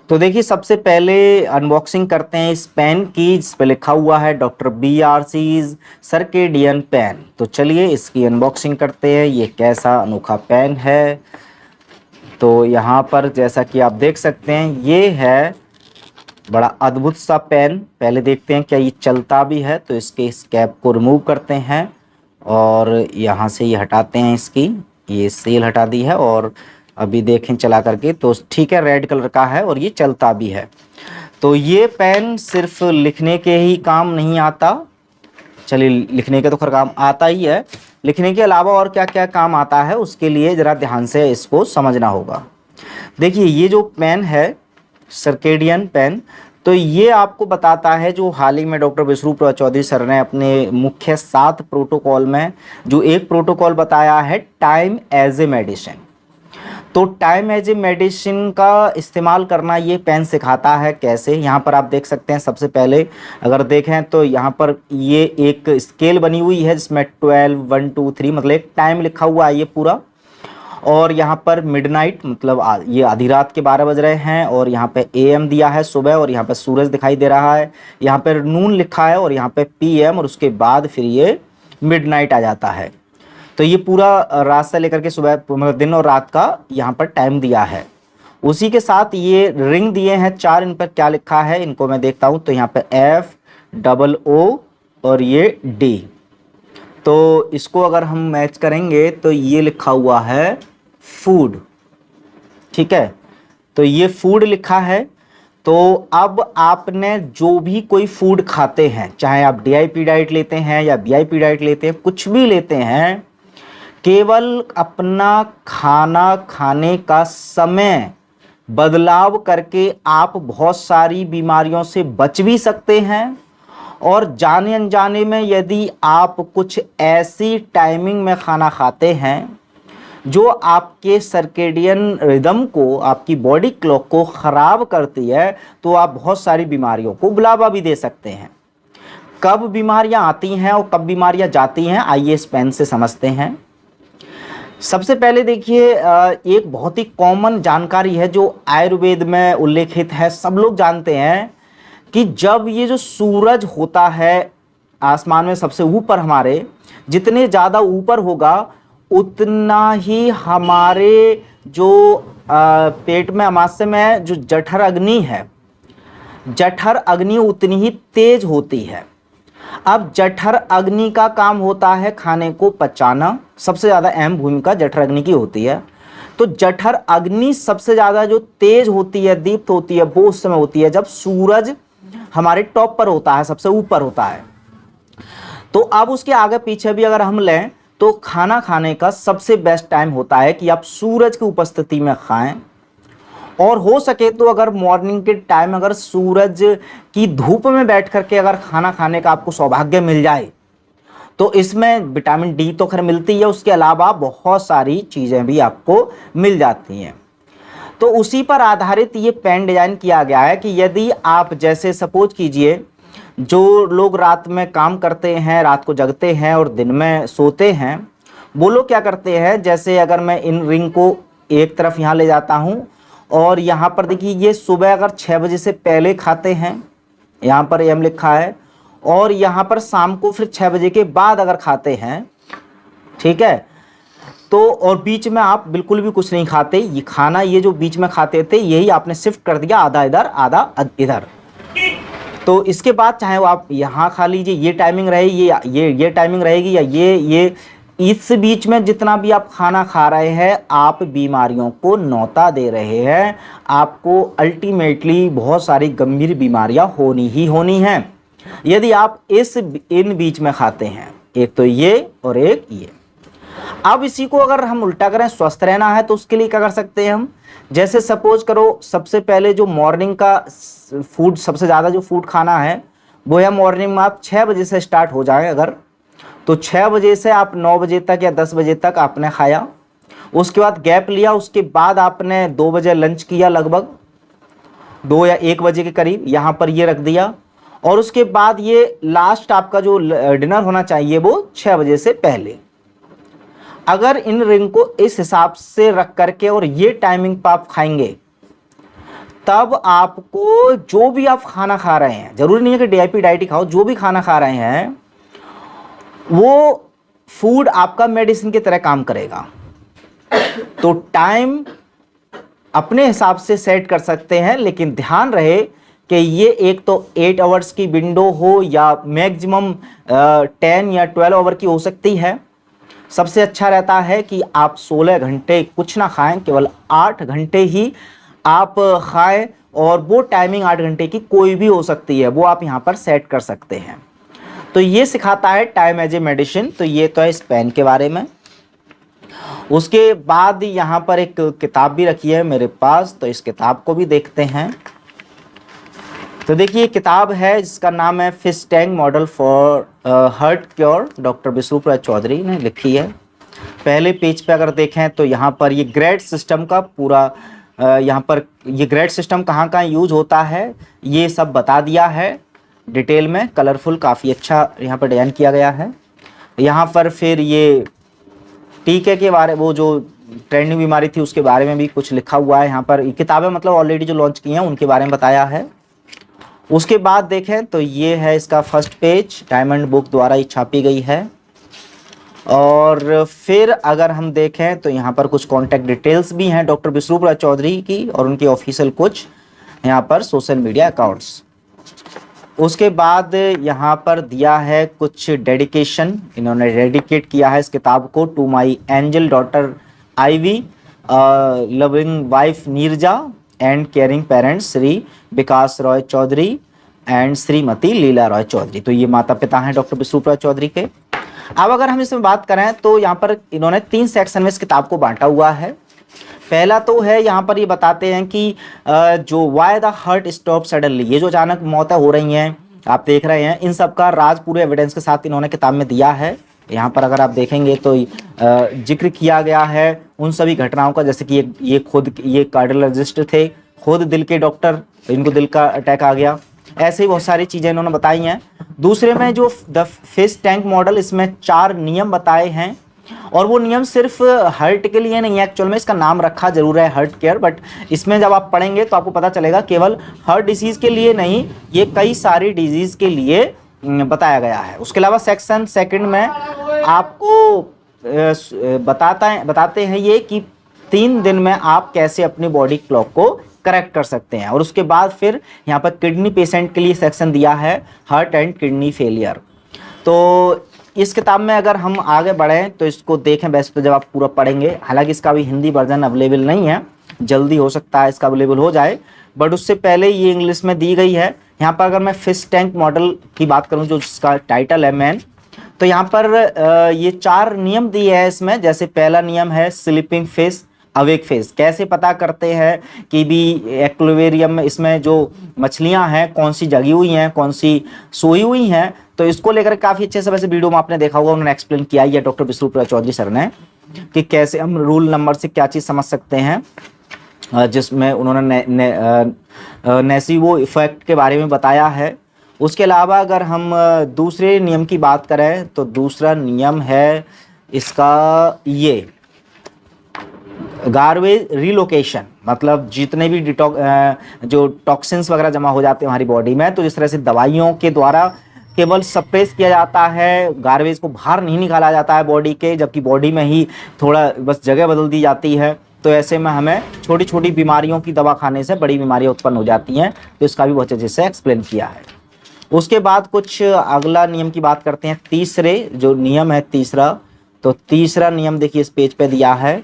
तो देखिए सबसे पहले अनबॉक्सिंग करते हैं इस पेन की, जिस पे लिखा हुआ है डॉक्टर BRC's सर्केडियन पेन। तो चलिए इसकी अनबॉक्सिंग करते हैं, ये कैसा अनोखा पेन है। तो यहाँ पर जैसा कि आप देख सकते हैं ये है बड़ा अद्भुत सा पेन। पहले देखते हैं क्या ये चलता भी है। तो इसके इस कैप को रिमूव करते हैं और यहाँ से ये हटाते हैं, इसकी ये सील हटा दी है। और अभी देखें चला करके तो ठीक है, रेड कलर का है और ये चलता भी है। तो ये पेन सिर्फ लिखने के ही काम नहीं आता, चलिए लिखने के तो खैर काम आता ही है, लिखने के अलावा और क्या क्या काम आता है उसके लिए ज़रा ध्यान से इसको समझना होगा। देखिए ये जो पेन है सर्केडियन पेन, तो ये आपको बताता है, जो हाल ही में डॉक्टर विश्वरूप चौधरी सर ने अपने मुख्य 7 प्रोटोकॉल में जो एक प्रोटोकॉल बताया है टाइम एज ए मेडिसिन। तो टाइम एज ए मेडिसिन का इस्तेमाल करना ये पेन सिखाता है कैसे। यहाँ पर आप देख सकते हैं सबसे पहले अगर देखें तो यहाँ पर ये एक स्केल बनी हुई है जिसमें 12, 1, 2, 3 मतलब एक टाइम लिखा हुआ है ये पूरा। और यहाँ पर मिडनाइट मतलब ये आधी रात के 12 बज रहे हैं। और यहाँ पे AM दिया है सुबह, और यहाँ पे सूरज दिखाई दे रहा है। यहाँ पर नून लिखा है और यहाँ पे PM, और उसके बाद फिर ये मिडनाइट आ जाता है। तो ये पूरा रात से लेकर के सुबह मतलब दिन और रात का यहाँ पर टाइम दिया है। उसी के साथ ये रिंग दिए हैं 4, इन पर क्या लिखा है इनको मैं देखता हूँ। तो यहाँ पे FOO और ये D। तो इसको अगर हम मैच करेंगे तो ये लिखा हुआ है फूड, ठीक है। तो ये फूड लिखा है। तो अब आपने जो भी कोई फूड खाते हैं, चाहे आप DIP डाइट लेते हैं या BIP डाइट लेते हैं, कुछ भी लेते हैं, केवल अपना खाना खाने का समय बदलाव करके आप बहुत सारी बीमारियों से बच भी सकते हैं। और जाने अनजाने में यदि आप कुछ ऐसी टाइमिंग में खाना खाते हैं जो आपके सर्केडियन रिदम को, आपकी बॉडी क्लॉक को ख़राब करती है, तो आप बहुत सारी बीमारियों को बुलावा भी दे सकते हैं। कब बीमारियां आती हैं और कब बीमारियां जाती हैं, आइए इस पेन से समझते हैं। सबसे पहले देखिए एक बहुत ही कॉमन जानकारी है जो आयुर्वेद में उल्लेखित है, सब लोग जानते हैं कि जब ये जो सूरज होता है आसमान में सबसे ऊपर हमारे, जितने ज़्यादा ऊपर होगा उतना ही हमारे जो पेट में अमाशय में जो जठर अग्नि है, जठर अग्नि उतनी ही तेज होती है। अब जठर अग्नि का काम होता है खाने को पचाना, सबसे ज़्यादा अहम भूमिका जठर अग्नि की होती है। तो जठर अग्नि सबसे ज़्यादा जो तेज होती है, दीप्त होती है, वो उस समय होती है जब सूरज हमारे टॉप पर होता है, सबसे ऊपर होता है। तो अब उसके आगे पीछे भी अगर हम लें तो खाना खाने का सबसे बेस्ट टाइम होता है कि आप सूरज की उपस्थिति में खाएं। और हो सके तो अगर मॉर्निंग के टाइम अगर सूरज की धूप में बैठ करके अगर खाना खाने का आपको सौभाग्य मिल जाए तो इसमें विटामिन D तो खैर मिलती है, उसके अलावा बहुत सारी चीज़ें भी आपको मिल जाती हैं। तो उसी पर आधारित ये पेन डिजाइन किया गया है कि यदि आप जैसे सपोज कीजिए जो लोग रात में काम करते हैं, रात को जगते हैं और दिन में सोते हैं, वो लोग क्या करते हैं, जैसे अगर मैं इन रिंग को एक तरफ यहाँ ले जाता हूँ और यहाँ पर देखिए ये सुबह अगर 6 बजे से पहले खाते हैं, यहाँ पर AM लिखा है, और यहाँ पर शाम को फिर 6 बजे के बाद अगर खाते हैं, ठीक है। तो और बीच में आप बिल्कुल भी कुछ नहीं खाते, ये खाना ये जो बीच में खाते थे यही आपने शिफ्ट कर दिया, आधा इधर आधा इधर। तो इसके बाद चाहे वो आप यहाँ खा लीजिए, ये टाइमिंग रहेगी, ये टाइमिंग रहेगी, या ये इस बीच में जितना भी आप खाना खा रहे हैं आप बीमारियों को न्योता दे रहे हैं। आपको अल्टीमेटली बहुत सारी गंभीर बीमारियां होनी ही होनी हैं यदि आप इन बीच में खाते हैं, एक तो ये और एक ये। अब इसी को अगर हम उल्टा करें, स्वस्थ रहना है तो उसके लिए क्या कर सकते हैं हम, जैसे सपोज करो सबसे पहले जो मॉर्निंग का फूड, सबसे ज़्यादा जो फूड खाना है वो है मॉर्निंग में आप 6 बजे से स्टार्ट हो जाए अगर, तो 6 बजे से आप 9 बजे तक या 10 बजे तक आपने खाया, उसके बाद गैप लिया, उसके बाद आपने 2 बजे लंच किया, लगभग 2 या 1 बजे के करीब यहाँ पर ये रख दिया, और उसके बाद ये लास्ट आपका जो डिनर होना चाहिए वो 6 बजे से पहले। अगर इन रिंग को इस हिसाब से रख करके और ये टाइमिंग पर आप खाएंगे तब आपको जो भी आप खाना खा रहे हैं, जरूरी नहीं है कि डीआईपी डाइट ही खाओ, जो भी खाना खा रहे हैं वो फूड आपका मेडिसिन की तरह काम करेगा। तो टाइम अपने हिसाब से सेट कर सकते हैं, लेकिन ध्यान रहे कि ये एक तो 8 आवर्स की विंडो हो या मैक्सिमम 10 या 12 आवर की हो सकती है। सबसे अच्छा रहता है कि आप 16 घंटे कुछ ना खाएं, केवल 8 घंटे ही आप खाएं, और वो टाइमिंग 8 घंटे की कोई भी हो सकती है, वो आप यहाँ पर सेट कर सकते हैं। तो ये सिखाता है टाइम एज ए मेडिसिन। तो ये तो है स्पेन के बारे में। उसके बाद यहाँ पर एक किताब भी रखी है मेरे पास, तो इस किताब को भी देखते हैं। तो देखिए किताब है जिसका नाम है fish tank model for heart cure, doctor Vishnupriya Chaudhary ने लिखी है। पहले पेज पे अगर देखें तो यहाँ पर ये ग्रेड सिस्टम का पूरा यहाँ पर ये ग्रेड सिस्टम कहाँ कहाँ यूज होता है ये सब बता दिया है डिटेल में, कलरफुल काफ़ी अच्छा यहाँ पर डिजाइन किया गया है। यहाँ पर फिर ये टीके के बारे, वो जो ट्रेंडिंग बीमारी थी उसके बारे में भी कुछ लिखा हुआ है यहाँ पर। ये किताबें मतलब ऑलरेडी जो लॉन्च की हैं उनके बारे में बताया है। उसके बाद देखें तो ये है इसका फर्स्ट पेज, डायमंड बुक द्वारा ये छापी गई है। और फिर अगर हम देखें तो यहाँ पर कुछ कॉन्टैक्ट डिटेल्स भी हैं डॉक्टर विष्णुप्रिया चौधरी की, और उनके ऑफिशियल कुछ यहाँ पर सोशल मीडिया अकाउंट्स। उसके बाद यहाँ पर दिया है कुछ डेडिकेशन, इन्होंने डेडिकेट किया है इस किताब को to my angel daughter Ivy, loving wife Neerja and caring parents Shri Vikas Roy Chowdhury and Shrimati Leela Roy Chowdhury. तो ये माता पिता हैं डॉक्टर विष्णुप्रिया चौधरी के। अब अगर हम इसमें बात करें तो यहाँ पर इन्होंने 3 सेक्शन में इस किताब को बांटा हुआ है। पहला तो है यहाँ पर ये बताते हैं कि जो why the heart stop suddenly, ये जो अचानक मौतें हो रही हैं आप देख रहे हैं, इन सब का राज पूरे एविडेंस के साथ इन्होंने किताब में दिया है। यहाँ पर अगर आप देखेंगे तो जिक्र किया गया है उन सभी घटनाओं का, जैसे कि ये कार्डियोलॉजिस्ट थे, खुद दिल के डॉक्टर, इनको दिल का अटैक आ गया, ऐसे ही बहुत सारी चीज़ें इन्होंने बताई हैं। दूसरे में जो द फिश टैंक मॉडल, इसमें 4 नियम बताए हैं, और वो नियम सिर्फ हार्ट के लिए नहीं है, एक्चुअल में इसका नाम रखा जरूर है हार्ट केयर, बट इसमें जब आप पढ़ेंगे तो आपको पता चलेगा केवल हार्ट डिसीज़ के लिए नहीं, ये कई सारी डिजीज़ के लिए बताया गया है। उसके अलावा सेक्शन सेकंड में आपको बताते हैं ये कि 3 दिन में आप कैसे अपनी बॉडी क्लॉक को करेक्ट कर सकते हैं। और उसके बाद फिर यहाँ पर किडनी पेशेंट के लिए सेक्शन दिया है, हार्ट एंड किडनी फेलियर। तो इस किताब में अगर हम आगे बढ़ें तो इसको देखें, वैसे तो जब आप पूरा पढ़ेंगे, हालांकि इसका भी हिंदी वर्जन अवेलेबल नहीं है, जल्दी हो सकता है इसका अवेलेबल हो जाए, बट उससे पहले ये इंग्लिश में दी गई है। यहाँ पर अगर मैं फिश टैंक मॉडल की बात करूँ जो जिसका टाइटल है मेन, तो यहाँ पर ये 4 नियम दिए हैं इसमें। जैसे पहला नियम है स्लीपिंग फिश अवेक फिश, कैसे पता करते हैं कि भी एक्वेरियम में इसमें जो मछलियां हैं कौन सी जगी हुई हैं कौन सी सोई हुई हैं, तो इसको लेकर काफ़ी अच्छे से, वैसे वीडियो में आपने देखा होगा, उन्होंने एक्सप्लेन किया ही है डॉक्टर विष्णुप्रिया चौधरी सर ने, कि कैसे हम रूल नंबर से क्या चीज़ समझ सकते हैं, जिसमें उन्होंने नेसिबो इफेक्ट के बारे में बताया है। उसके अलावा अगर हम दूसरे नियम की बात करें तो दूसरा नियम है इसका ये गार्बेज रिलोकेशन, मतलब जितने भी जो टॉक्सिन्स वगैरह जमा हो जाते हैं हमारी बॉडी में, तो जिस तरह से दवाइयों के द्वारा केवल सप्रेस किया जाता है, गार्बेज को बाहर नहीं निकाला जाता है बॉडी के, जबकि बॉडी में ही थोड़ा बस जगह बदल दी जाती है, तो ऐसे में हमें छोटी छोटी बीमारियों की दवा खाने से बड़ी बीमारियां उत्पन्न हो जाती हैं। तो इसका भी बहुत अच्छे से एक्सप्लेन किया है। उसके बाद कुछ अगला नियम की बात करते हैं, तीसरे जो नियम है तीसरा, तो तीसरा नियम देखिए इस पेज पे दिया है,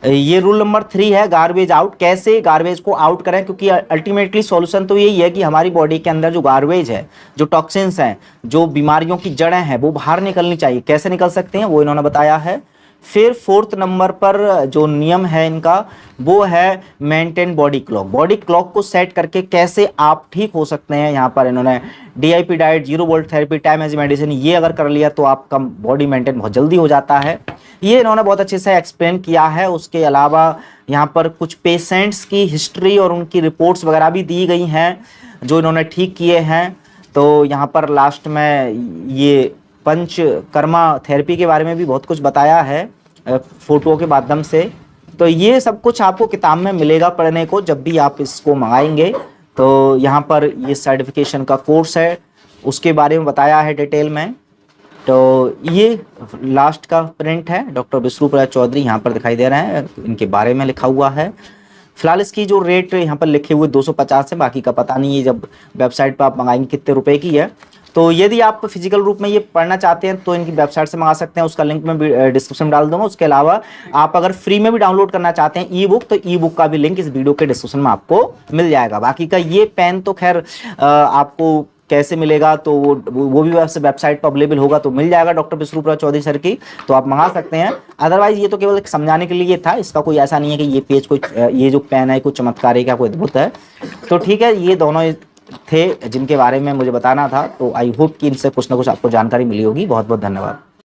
ये रूल नंबर 3 है गार्बेज आउट। कैसे गार्बेज को आउट करें, क्योंकि अल्टीमेटली सॉल्यूशन तो यही है कि हमारी बॉडी के अंदर जो गार्बेज है, जो टॉक्सिन्स हैं, जो बीमारियों की जड़ें हैं, वो बाहर निकलनी चाहिए। कैसे निकल सकते हैं वो इन्होंने बताया है। फिर 4th नंबर पर जो नियम है इनका वो है maintain body clock. Body clock को सेट करके कैसे आप ठीक हो सकते हैं, यहाँ पर इन्होंने DIP diet, 0 volt therapy, time as medicine, ये अगर कर लिया तो आपका बॉडी मेंटेन बहुत जल्दी हो जाता है। ये इन्होंने बहुत अच्छे से एक्सप्लेन किया है। उसके अलावा यहाँ पर कुछ पेशेंट्स की हिस्ट्री और उनकी रिपोर्ट्स वगैरह भी दी गई हैं जो इन्होंने ठीक किए हैं। तो यहाँ पर लास्ट में ये पंचकर्मा थेरेपी के बारे में भी बहुत कुछ बताया है फोटो के माध्यम से। तो ये सब कुछ आपको किताब में मिलेगा पढ़ने को जब भी आप इसको मंगाएंगे। तो यहाँ पर ये सर्टिफिकेशन का कोर्स है, उसके बारे में बताया है डिटेल में। तो ये लास्ट का प्रिंट है, डॉक्टर विष्णुप्रिया चौधरी यहाँ पर दिखाई दे रहे हैं, इनके बारे में लिखा हुआ है। फिलहाल इसकी जो रेट यहाँ पर लिखे हुए 250 है, बाकी का पता नहीं है जब वेबसाइट पर आप मंगाएंगे कितने रुपए की है। तो यदि आप फिजिकल रूप में ये पढ़ना चाहते हैं तो इनकी वेबसाइट से मंगा सकते हैं, उसका लिंक मैं डिस्क्रिप्शन में डाल दूंगा। उसके अलावा आप अगर फ्री में भी डाउनलोड करना चाहते हैं ई बुक, तो ई बुक का भी लिंक इस वीडियो के डिस्क्रिप्शन में आपको मिल जाएगा। बाकी का ये पेन तो खैर आपको कैसे मिलेगा तो वो भी वेबसाइट पर अवेलेबल होगा, तो मिल जाएगा डॉक्टर विष्णुप्रिया चौधरी सर की, तो आप मंगा सकते हैं। अदरवाइज ये तो केवल समझाने के लिए था, इसका कोई ऐसा नहीं है कि ये पेज कोई ये जो पेन है कोई चमत्कार है क्या, कोई अद्भुत है। तो ठीक है, ये दोनों थे जिनके बारे में मुझे बताना था। तो आई होप कि इनसे कुछ ना कुछ आपको जानकारी मिली होगी। बहुत बहुत धन्यवाद।